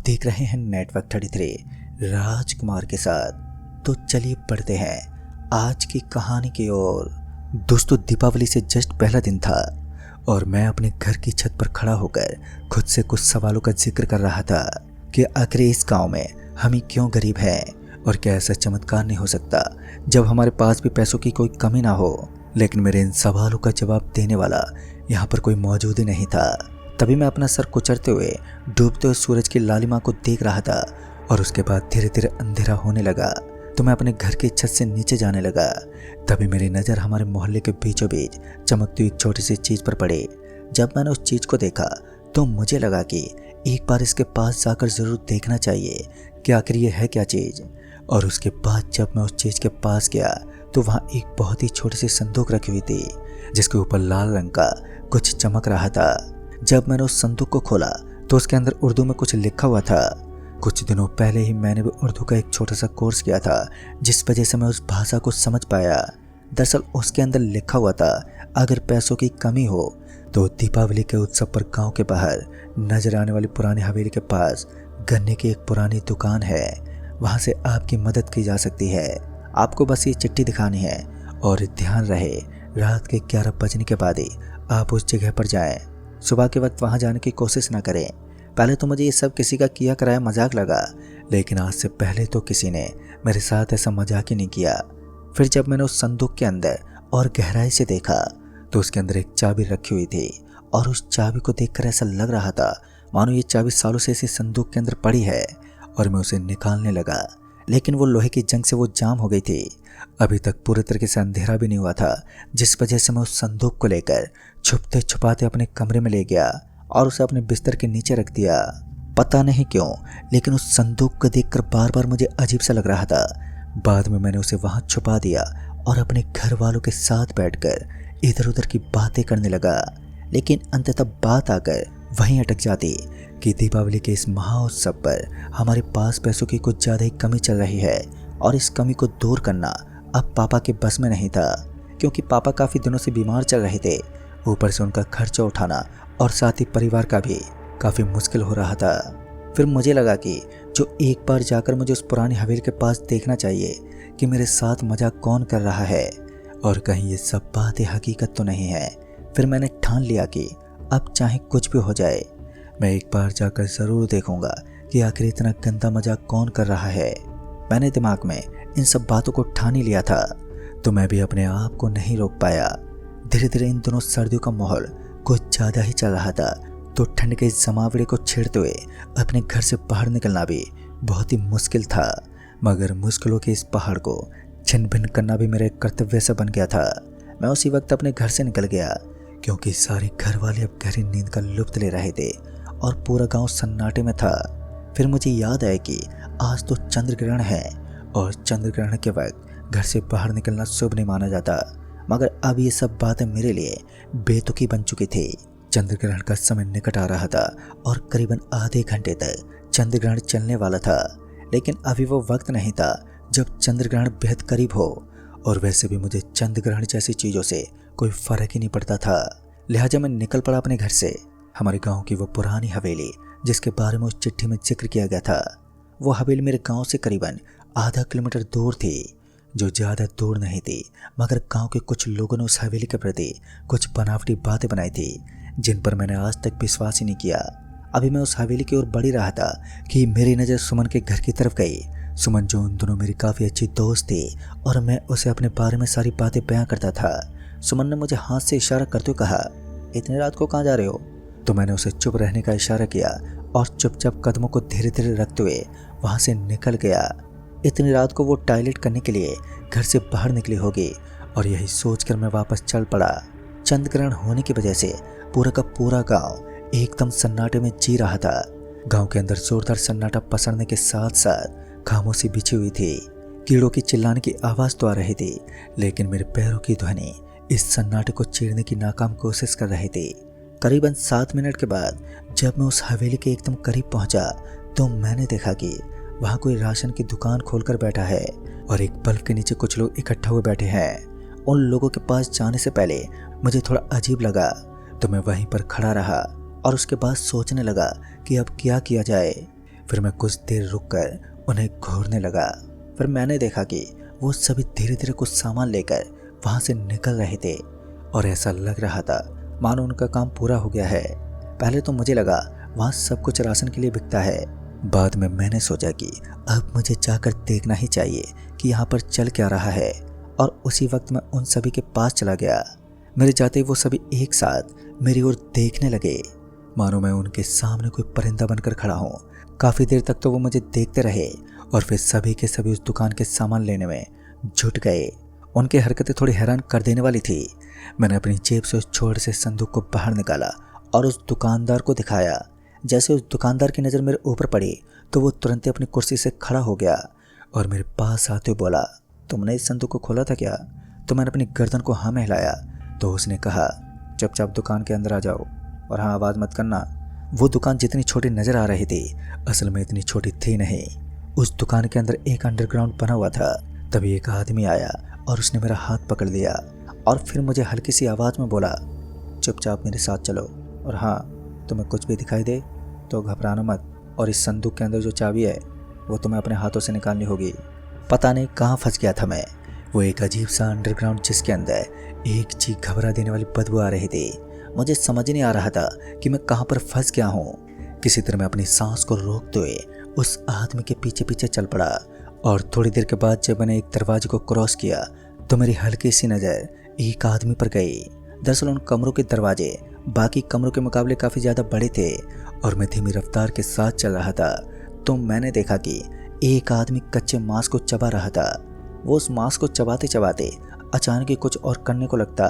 देख रहे हैं नेटवर्क 33 राजकुमार के साथ। तो चलिए पढ़ते हैं आज की कहानी की ओर। दोस्तों, दीपावली से जस्ट पहला दिन था और मैं अपने घर की छत पर खड़ा होकर खुद से कुछ सवालों का जिक्र कर रहा था कि आखिर इस गांव में हम ही क्यों गरीब हैं और क्या ऐसा चमत्कार नहीं हो सकता जब हमारे पास भी पैसों की कोई कमी ना हो। लेकिन मेरे इन सवालों का जवाब देने वाला यहाँ पर कोई मौजूद ही नहीं था। तभी मैं अपना सर कुचलते हुए डूबते हुए सूरज की लालिमा को देख रहा था और उसके बाद धीरे धीरे अंधेरा होने लगा तो मैं अपने घर की छत से नीचे जाने लगा। तभी मेरी नज़र हमारे मोहल्ले के बीचों बीच चमकती हुई एक छोटी सी चीज़ पर पड़ी। जब मैंने उस चीज़ को देखा तो मुझे लगा कि एक बार इसके पास जाकर ज़रूर देखना चाहिए कि आखिर ये है क्या चीज़। और उसके बाद जब मैं उस चीज़ के पास गया तो वहाँ एक बहुत ही छोटी सी संदूक रखी हुई थी जिसके ऊपर लाल रंग का कुछ चमक रहा था। जब मैंने उस संदूक को खोला तो उसके अंदर उर्दू में कुछ लिखा हुआ था। कुछ दिनों पहले ही मैंने भी उर्दू का एक छोटा सा कोर्स किया था जिस वजह से मैं उस भाषा को समझ पाया। दरअसल उसके अंदर लिखा हुआ था, अगर पैसों की कमी हो तो दीपावली के उत्सव पर गांव के बाहर नजर आने वाली पुरानी हवेली के पास गन्ने की एक पुरानी दुकान है, वहां से आपकी मदद की जा सकती है। आपको बस ये चिट्ठी दिखानी है और ध्यान रहे रात के 11 बजने के बाद ही आप उस जगह पर जाएं। सुबह के वक्त वहां जाने की कोशिश ना करें। पहले तो मुझे ये सब किसी का किया कराया मजाक लगा, लेकिन आज से पहले तो किसी ने मेरे साथ ऐसा मजाक ही नहीं किया। फिर जब मैंने उस संदूक के अंदर और गहराई से देखा तो उसके अंदर एक चाबी रखी हुई थी और उस चाबी को देखकर ऐसा लग रहा था मानो ये चाबी सालों से इसी संदूक के अंदर पड़ी है। और मैं उसे निकालने लगा, लेकिन वो लोहे की जंग से वो जाम हो गई थी। अभी तक पूरे तरीके से अंधेरा भी नहीं हुआ था, जिस वजह से मैं उस संदूक को लेकर छुपते छुपाते अपने कमरे में ले गया और उसे अपने बिस्तर के नीचे रख दिया। पता नहीं क्यों, लेकिन उस संदूक को देखकर बार बार मुझे अजीब सा लग रहा था। बाद में मैंने उसे वहां छुपा दिया और अपने घर वालों के साथ बैठकर इधर उधर की बातें करने लगा। लेकिन अंततः बात आकर वहीं अटक जाती कि दीपावली के इस महाउत्सव पर हमारे पास पैसों की कुछ ज़्यादा ही कमी चल रही है और इस कमी को दूर करना अब पापा के बस में नहीं था, क्योंकि पापा काफ़ी दिनों से बीमार चल रहे थे। ऊपर से उनका खर्चा उठाना और साथ ही परिवार का भी काफ़ी मुश्किल हो रहा था। फिर मुझे लगा कि जो एक बार जाकर मुझे उस पुरानी हवेली के पास देखना चाहिए कि मेरे साथ मजाक कौन कर रहा है और कहीं ये सब बातें हकीकत तो नहीं है। फिर मैंने ठान लिया कि अब चाहे कुछ भी हो जाए मैं एक बार जाकर ज़रूर देखूंगा कि आखिर इतना गंदा मजाक कौन कर रहा है। मैंने दिमाग में इन सब बातों को ठान ही लिया था तो मैं भी अपने आप को नहीं रोक पाया। धीरे धीरे इन दोनों सर्दियों का माहौल कुछ ज़्यादा ही चल रहा था, तो ठंड के इस जमावड़े को छेड़ते हुए अपने घर से बाहर निकलना भी बहुत ही मुश्किल था। मगर मुश्किलों के इस पहाड़ को छिन्न भिन्न करना भी मेरे कर्तव्य से बन गया था। मैं उसी वक्त अपने घर से निकल गया, क्योंकि सारे घर वाले अब गहरी नींद का लुत्फ ले रहे थे और पूरा गांव सन्नाटे में था। फिर मुझे याद आया कि आज तो चंद्र ग्रहण है और चंद्र ग्रहण के वक्त घर से बाहर निकलना शुभ नहीं माना जाता। मगर अब ये सब बातें मेरे लिए बेतुकी बन चुकी थी। चंद्र ग्रहण का समय निकट आ रहा था और करीबन आधे घंटे तक चंद्र ग्रहण चलने वाला था। लेकिन अभी वो वक्त नहीं था जब चंद्र ग्रहण बेहद करीब हो, और वैसे भी मुझे चंद्र ग्रहण जैसी चीज़ों से कोई फर्क ही नहीं पड़ता था। लिहाजा मैं निकल पड़ा अपने घर से। हमारे गांव की वो पुरानी हवेली जिसके बारे में उस चिट्ठी में जिक्र किया गया था, वो हवेली मेरे गांव से करीबन आधा किलोमीटर दूर थी, जो ज़्यादा दूर नहीं थी। मगर गांव के कुछ लोगों ने उस हवेली के प्रति कुछ बनावटी बातें बनाई थी जिन पर मैंने आज तक विश्वास ही नहीं किया। अभी मैं उस हवेली की ओर बढ़ ही रहा था कि मेरी नज़र सुमन के घर की तरफ गई। सुमन जो उन दोनों मेरी काफ़ी अच्छी दोस्त थी और मैं उसे अपने बारे में सारी बातें बयां करता था। सुमन ने मुझे हाथ से इशारा करते हुए कहा, इतनी रात को कहाँ जा रहे हो? तो मैंने उसे चुप रहने का इशारा किया और चुपचाप कदमों को धीरे धीरे रखते हुए वहाँ से निकल गया। इतनी रात को वो टॉयलेट करने के लिए घर से बाहर निकली होगी और यही सोचकर मैं वापस चल पड़ा। चंद्र ग्रहण होने की वजह से पूरा का पूरा गांव एकदम सन्नाटे में जी रहा था। गांव के अंदर जोरदार सन्नाटा पसरने के साथ साथ खामोशी बिछी हुई थी। कीड़ों की चिल्लाने की आवाज़ तो आ रही थी, लेकिन मेरे पैरों की ध्वनि इस सन्नाटे को चीरने की नाकाम कोशिश कर रही थी। करीबन 7 मिनट के बाद जब मैं उस हवेली के एकदम करीब पहुंचा तो मैंने देखा कि वहाँ कोई राशन की दुकान खोलकर बैठा है और एक बल्ब के नीचे कुछ लोग इकट्ठा हुए बैठे हैं। उन लोगों के पास जाने से पहले मुझे थोड़ा अजीब लगा तो मैं वहीं पर खड़ा रहा और उसके बाद सोचने लगा कि अब क्या किया जाए। फिर मैं कुछ देर रुककर उन्हें घूरने लगा। फिर मैंने देखा कि वो सभी धीरे धीरे कुछ सामान लेकर वहां से निकल रहे थे और ऐसा लग रहा था मानो उनका काम पूरा हो गया है। पहले तो मुझे लगा वहां सब कुछ राशन के लिए बिकता है। बाद में मैंने सोचा कि अब मुझे जाकर देखना ही चाहिए कि यहाँ पर चल क्या रहा है, और उसी वक्त मैं उन सभी के पास चला गया। मेरे जाते ही वो सभी एक साथ मेरी ओर देखने लगे, मानो मैं उनके सामने कोई परिंदा बनकर खड़ा हूँ। काफी देर तक तो वो मुझे देखते रहे और फिर सभी के सभी उस दुकान के सामान लेने में जुट गए। उनकी हरकतें थोड़ी हैरान कर देने वाली थी। मैंने अपनी जेब से उस छोटे से संदूक को बाहर निकाला और उस दुकानदार को दिखाया। जैसे उस दुकानदार की नज़र मेरे ऊपर पड़ी तो वो तुरंत ही अपनी कुर्सी से खड़ा हो गया और मेरे पास आते हुए बोला, तुमने इस संदूक को खोला था क्या? तो मैंने अपनी गर्दन को हाँ में हिलाया तो उसने कहा, चुपचाप दुकान के अंदर आ जाओ और हाँ, आवाज़ मत करना। वो दुकान जितनी छोटी नज़र आ रही थी असल में इतनी छोटी थी नहीं। उस दुकान के अंदर एक अंडरग्राउंड बना हुआ था। तभी एक आदमी आया और उसने मेरा हाथ पकड़ लिया और फिर मुझे हल्की सी आवाज़ में बोला, चुपचाप मेरे साथ चलो और हाँ, तुम्हें कुछ भी दिखाई दे तो घबराना मत, और इस संदूक के अंदर जो चाबी है वो तुम्हें अपने हाथों से निकालनी होगी। पता नहीं कहाँ फंस गया था मैं। वो एक अजीब सा अंडरग्राउंड जिसके अंदर एक चीज घबरा देने वाली बदबू आ रही थी। मुझे समझ नहीं आ रहा था कि मैं कहाँ पर फंस गया हूँ। किसी तरह मैं अपनी सांस को रोकते हुए उस आदमी के पीछे पीछे चल पड़ा और थोड़ी देर के बाद जब मैंने एक दरवाजे को क्रॉस किया तो मेरी हल्की सी नज़र एक आदमी पर गई। दरअसल उन कमरों के दरवाजे बाकी कमरों के मुकाबले काफ़ी ज़्यादा बड़े थे और मैं धीमी रफ्तार के साथ चल रहा था तो मैंने देखा कि एक आदमी कच्चे मांस को चबा रहा था। वो उस मांस को चबाते चबाते अचानक ही कुछ और करने को लगता।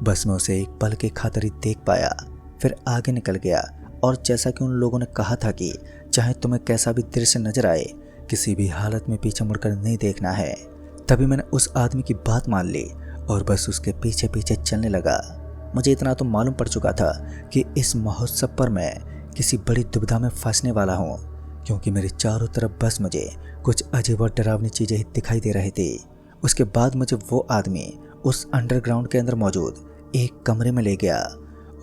बस मैं उसे एक पल के खातिर ही देख पाया, फिर आगे निकल गया। और जैसा कि उन लोगों ने कहा था कि चाहे तुम्हें कैसा भी दृश्य नजर आए, किसी भी हालत में पीछे मुड़कर नहीं देखना है। तभी मैंने उस आदमी की बात मान ली और बस उसके पीछे पीछे चलने लगा। मुझे इतना तो मालूम पड़ चुका था कि इस महोत्सव पर मैं किसी बड़ी दुविधा में फंसने वाला हूँ, क्योंकि मेरे चारों तरफ बस मुझे कुछ अजीब और डरावनी चीज़ें ही दिखाई दे रही थी। उसके बाद मुझे वो आदमी उस अंडरग्राउंड के अंदर मौजूद एक कमरे में ले गया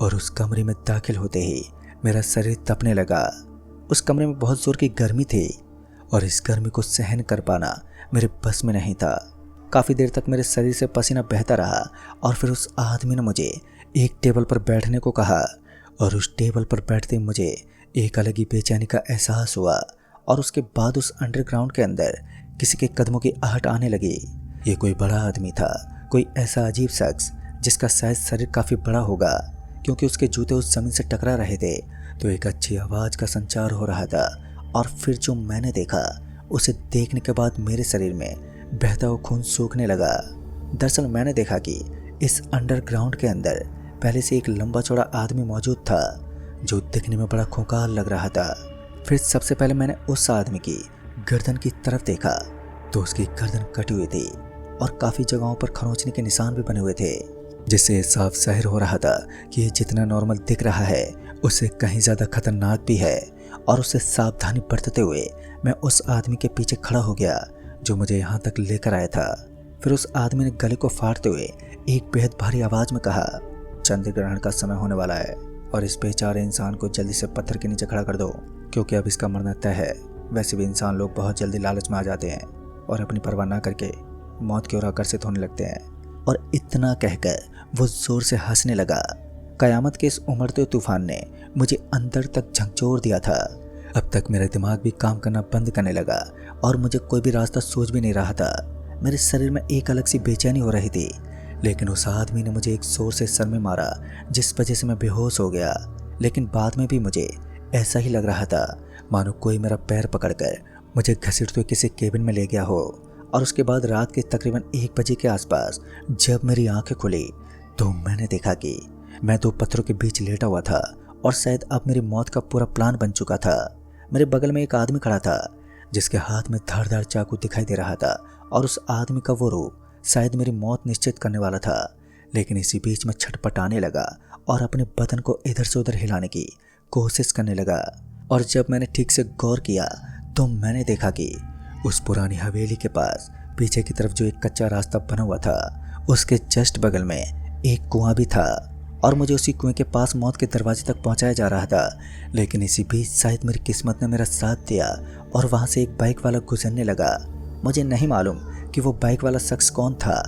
और उस कमरे में दाखिल होते ही मेरा शरीर तपने लगा। उस कमरे में बहुत जोर की गर्मी थी और इस गर्मी को सहन कर पाना मेरे बस में नहीं था। काफ़ी देर तक मेरे शरीर से पसीना बहता रहा और फिर उस आदमी ने मुझे एक टेबल पर बैठने को कहा और उस टेबल पर बैठते मुझे एक अलग ही बेचैनी का एहसास हुआ। और उसके बाद उस अंडरग्राउंड के अंदर किसी के कदमों की आहट आने लगी। ये कोई बड़ा आदमी था, कोई ऐसा अजीब शख्स जिसका शायद शरीर काफ़ी बड़ा होगा, क्योंकि उसके जूते उस जमीन से टकरा रहे थे तो एक अच्छी आवाज़ का संचार हो रहा था। और फिर जो मैंने देखा, उसे देखने के बाद मेरे शरीर में बहता हुआ खून सूखने लगा। दरअसल मैंने देखा कि इस अंडरग्राउंड के अंदर पहले से एक लंबा चौड़ा आदमी मौजूद था जो दिखने में बड़ा खूंखार लग रहा था। फिर सबसे पहले मैंने उस आदमी की गर्दन की तरफ देखा तो उसकी गर्दन कटी हुई थी और काफ़ी जगहों पर खरोंचने के निशान भी बने हुए थे, जिससे साफ जाहिर हो रहा था कि ये जितना नॉर्मल दिख रहा है उससे कहीं ज़्यादा खतरनाक भी है। और उससे सावधानी बरतते हुए मैं उस आदमी के पीछे खड़ा हो गया जो मुझे यहाँ तक लेकर आया था। फिर उस आदमी ने गले को फाड़ते हुए एक बेहद भारी आवाज़ में कहा, चंद्र ग्रहण का समय होने वाला है और इस बेचारे इंसान को जल्दी से पत्थर के नीचे खड़ा कर दो, क्योंकि अब इसका मरना तय है। वैसे भी इंसान लोग बहुत जल्दी लालच में आ जाते हैं और अपनी परवाह ना करके मौत की ओर आकर्षित होने लगते हैं। और इतना कहकर वो जोर से हंसने लगा। कयामत के इस उमड़ते तूफान ने मुझे अंदर तक झकझोर दिया था। अब तक मेरा दिमाग भी काम करना बंद करने लगा और मुझे कोई भी रास्ता सोच भी नहीं रहा था। मेरे शरीर में एक अलग सी बेचैनी हो रही थी, लेकिन उस आदमी ने मुझे एक जोर से सर में मारा जिस वजह से मैं बेहोश हो गया। लेकिन बाद में भी मुझे ऐसा ही लग रहा था मानो कोई मेरा पैर पकड़कर मुझे घसीटते हुए किसी केबिन में ले गया हो। और उसके बाद रात के तकरीबन 1 बजे के आसपास जब मेरी आंखें खुली तो मैंने देखा कि मैं 2 पत्थरों के बीच लेटा हुआ था और शायद अब मेरी मौत का पूरा प्लान बन चुका था। मेरे बगल में एक आदमी खड़ा था जिसके हाथ में धारदार चाकू दिखाई दे रहा था और उस आदमी का वो रूप शायद मेरी मौत निश्चित करने वाला था। लेकिन इसी बीच में छटपटाने लगा और अपने बदन को इधर से उधर हिलाने की कोशिश करने लगा। और जब मैंने ठीक से गौर किया तो मैंने देखा कि उस पुरानी हवेली के पास पीछे की तरफ जो एक कच्चा रास्ता बना हुआ था उसके जस्ट बगल में एक कुआं भी था और मुझे उसी कुएं के पास मौत के दरवाजे तक पहुंचाया जा रहा था। लेकिन इसी बीच शायद मेरी किस्मत ने मेरा साथ दिया और वहां से एक बाइक वाला गुजरने लगा। मुझे नहीं मालूम कि वो बाइक वाला शख्स कौन था,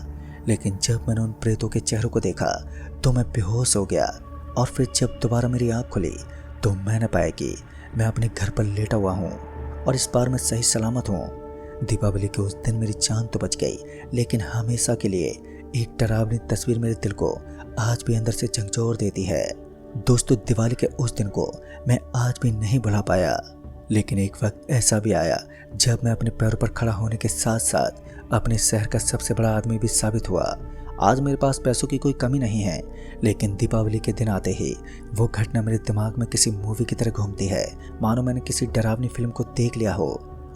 लेकिन जब मैंने उन प्रेतों के चेहरों को देखा तो मैं बेहोश हो गया। और फिर जब दोबारा मेरी आँख खुली तो मैंने पाया कि मैं अपने घर पर लेटा हुआ हूँ और इस बार मैं सही सलामत हूँ। दीपावली के उस दिन मेरी जान तो बच गई, लेकिन हमेशा के लिए एक डरावनी तस्वीर मेरे दिल को आज भी अंदर से झकझोर देती है। दोस्तों, दिवाली के उस दिन को मैं आज भी नहीं भुला पाया। लेकिन एक वक्त ऐसा भी आया जब मैं अपने पैरों पर खड़ा होने के साथ साथ अपने शहर का सबसे बड़ा आदमी भी साबित हुआ। आज मेरे पास पैसों की कोई कमी नहीं है, लेकिन दीपावली के दिन आते ही वो घटना मेरे दिमाग में किसी मूवी की तरह घूमती है, मानो मैंने किसी डरावनी फिल्म को देख लिया हो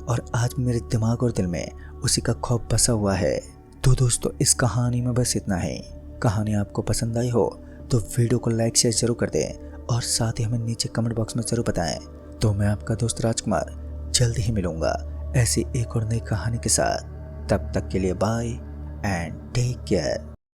और आज भी मेरे दिमाग और दिल में उसी का खौफ बसा हुआ है। तो दोस्तों, इस कहानी में बस इतना ही। कहानी आपको पसंद आई हो तो वीडियो को लाइक शेयर जरूर कर दें और साथ ही हमें नीचे कमेंट बॉक्स में जरूर बताएं। तो मैं आपका दोस्त राजकुमार जल्दी ही मिलूंगा ऐसी एक और नई कहानी के साथ। तब तक के लिए बाय एंड टेक केयर।